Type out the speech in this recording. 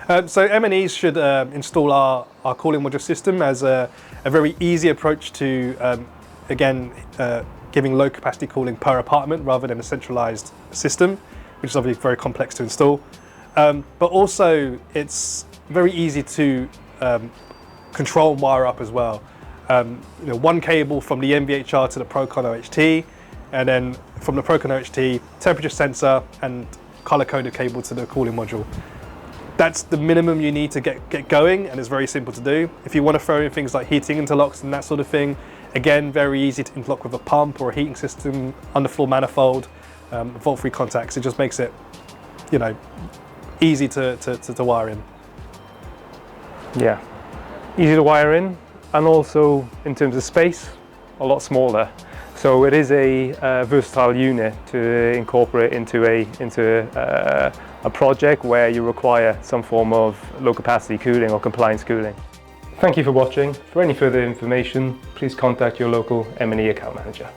So M&Es should install our cooling module system as a very easy approach to, again, giving low capacity cooling per apartment rather than a centralized system, which is obviously very complex to install. But also it's very easy to control and wire up as well. One cable from the MVHR to the Procon OHT, and then from the Procon OHT, temperature sensor and color-coded cable to the cooling module. That's the minimum you need to get going, and it's very simple to do. If you want to throw in things like heating interlocks and that sort of thing, again, very easy to interlock with a pump or a heating system, underfloor manifold, volt-free contacts. It just makes it, easy to wire in. Yeah, easy to wire in, and also in terms of space, a lot smaller. So it is a versatile unit to incorporate into a project where you require some form of low capacity cooling or compliance cooling. Thank you for watching. For any further information, please contact your local M&E account manager.